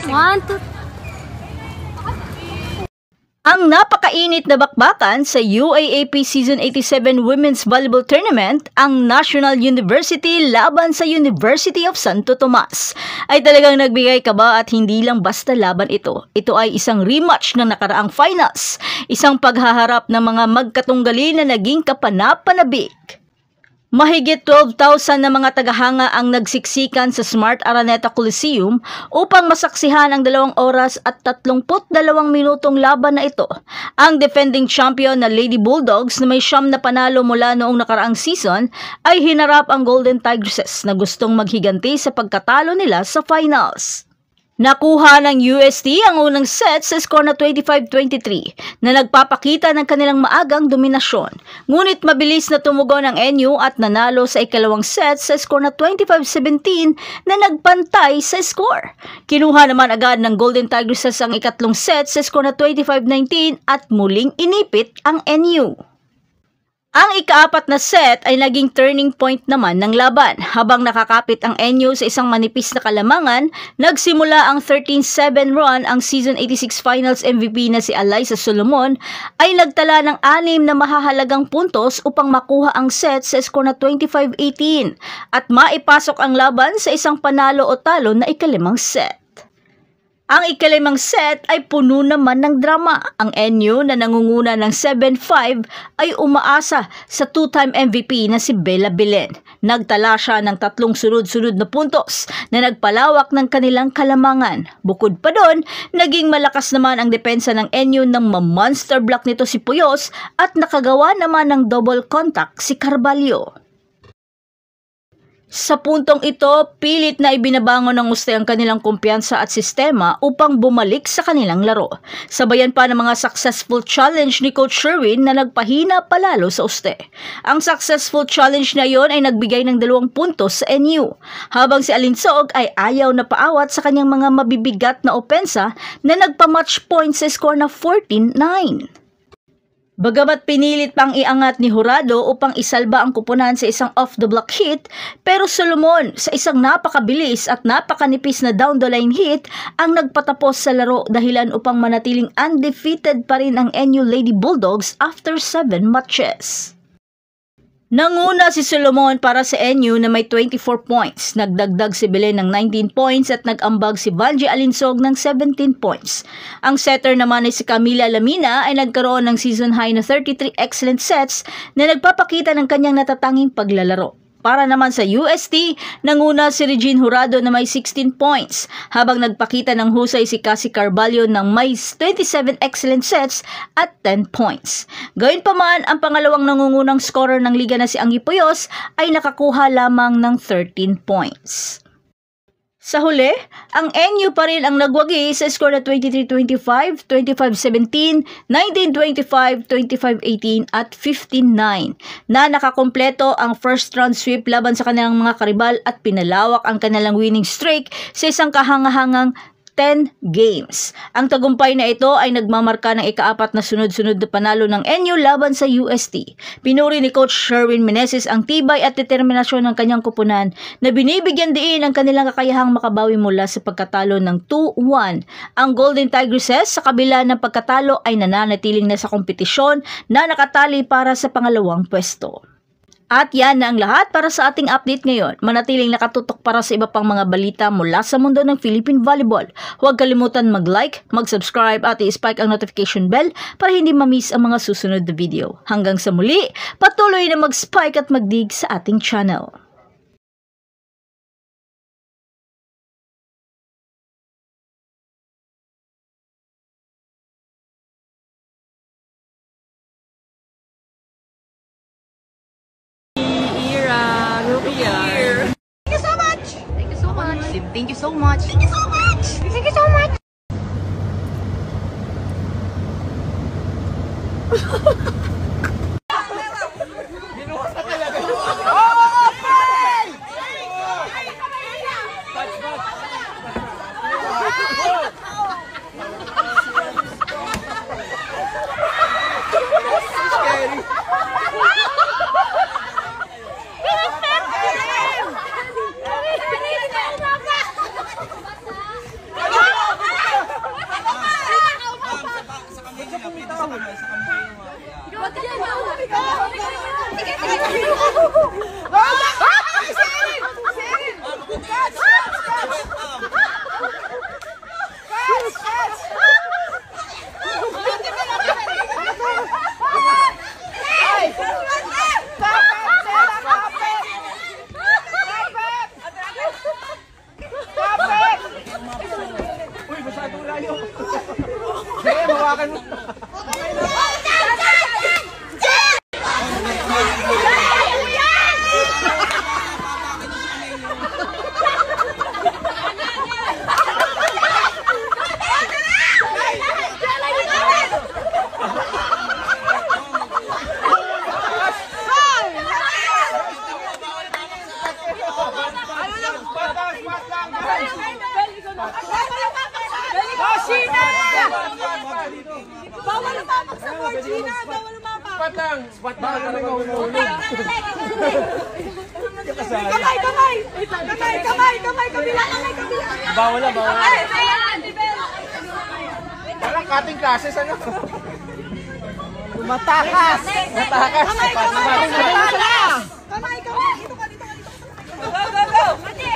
One, two. Ang napakainit na bakbakan sa UAAP Season 87 Women's Volleyball Tournament, ang National University laban sa University of Santo Tomas, ay talagang nagbigay kaba at hindi lang basta laban ito. Ito ay isang rematch ng nakaraang finals, isang paghaharap ng mga magkatunggali na naging kapanapanabik. Mahigit 12,000 na mga tagahanga ang nagsiksikan sa Smart Araneta Coliseum upang masaksihan ang 2 oras at 32 minutong laban na ito. Ang defending champion na Lady Bulldogs na may 9 na panalo mula noong nakaraang season ay hinarap ang Golden Tigresses na gustong maghiganti sa pagkatalo nila sa finals. Nakuha ng UST ang unang set sa score na 25-23 na nagpapakita ng kanilang maagang dominasyon. Ngunit mabilis na tumugon ang NU at nanalo sa ikalawang set sa score na 25-17 na nagpantay sa score. Kinuha naman agad ng Golden Tigresses ang ikatlong set sa score na 25-19 at muling inipit ang NU. Ang ika-4 na set ay naging turning point naman ng laban. Habang nakakapit ang NU sa isang manipis na kalamangan, nagsimula ang 13-7 run. Ang Season 86 Finals MVP na si Alyssa Solomon ay nagtala ng 6 na mahahalagang puntos upang makuha ang set sa score na 25-18 at maipasok ang laban sa isang panalo o talo na ikalimang set. Ang ikalimang set ay puno naman ng drama. Ang NU na nangunguna ng 7-5 ay umaasa sa 2-time MVP na si Bella Belen. Nagtala siya ng 3 sunod-sunod na puntos na nagpalawak ng kanilang kalamangan. Bukod pa doon, naging malakas naman ang depensa ng NU nang ma-monster block nito si Puyos at nakagawa naman ng double contact si Carvalho. Sa puntong ito, pilit na ibinabangon ng Uste ang kanilang kumpiyansa at sistema upang bumalik sa kanilang laro. Sabayan pa ng mga successful challenge ni Coach Sherwin na nagpahina palalo sa Uste. Ang successful challenge na yon ay nagbigay ng 2 puntos sa NU, habang si Alinsog ay ayaw na paawat sa kanyang mga mabibigat na opensa na nagpa-match point sa score na 14-9. Bagamat pinilit pang iangat ni Jurado upang isalba ang kupunan sa isang off-the-block hit, pero Solomon sa isang napakabilis at napakanipis na down-the-line hit ang nagpatapos sa laro, dahilan upang manatiling undefeated pa rin ang NU Lady Bulldogs after 7 matches. Nanguna si Solomon para sa NU na may 24 points. Nagdagdag si Belen ng 19 points at nag-ambag si Vanjie Alinsog ng 17 points. Ang setter naman ay si Camila Lamina ay nagkaroon ng season high na 33 excellent sets na nagpapakita ng kanyang natatanging paglalaro. Para naman sa UST, nanguna si Regine Jurado na may 16 points, habang nagpakita ng husay si Cassie Carvalho ng may 27 excellent sets at 10 points. Gayunpaman, ang pangalawang nangungunang scorer ng liga na si Anggi Puyos ay nakakuha lamang ng 13 points. Sa huli, ang NU pa rin ang nagwagi sa score na 23-25, 25-17, 19-25, 25-18 at 15-9 na nakakompleto ang first round sweep laban sa kanilang mga karibal at pinalawak ang kanilang winning streak sa isang kahangahangang 10 games. Ang tagumpay na ito ay nagmamarka ng ika-4 na sunod-sunod na panalo ng NU laban sa UST. Pinuri ni Coach Sherwin Meneses ang tibay at determinasyon ng kanyang kupunan na binibigyan diin ang kanilang kakayahang makabawi mula sa pagkatalo ng 2-1. Ang Golden Tigresses sa kabila ng pagkatalo ay nananatiling na sa kompetisyon na nakatali para sa pangalawang pwesto. At yan na ang lahat para sa ating update ngayon. Manatiling nakatutok para sa iba pang mga balita mula sa mundo ng Philippine Volleyball. Huwag kalimutan mag-like, mag-subscribe at i-spike ang notification bell para hindi ma-miss ang mga susunod na video. Hanggang sa muli, patuloy na mag-spike at mag-dig sa ating channel. Thank you so much. Thank you so much. Thank you so much. malayo. Sige, mawakan mo. Bawal lumapak sa Georgina! Bawal lumapak! Spot lang! Spot lang! Kamay! Kamay! Kamay! Kamay! Kamay! Kabila! Kamay! Kabila! Bawal na, bawal. Ay! Ayan! Walang cutting classes, ano? Matakas! Matakas! Kamay! Kamay! Kamay! Kamay! Kamay! Dito ka! Dito ka! Go! Go! Go! Mati!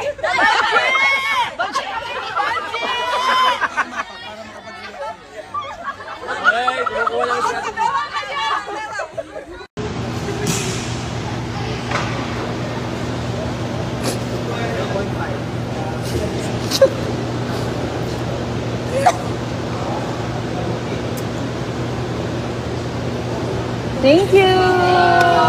Ay, kukuha lang siya. Thank you!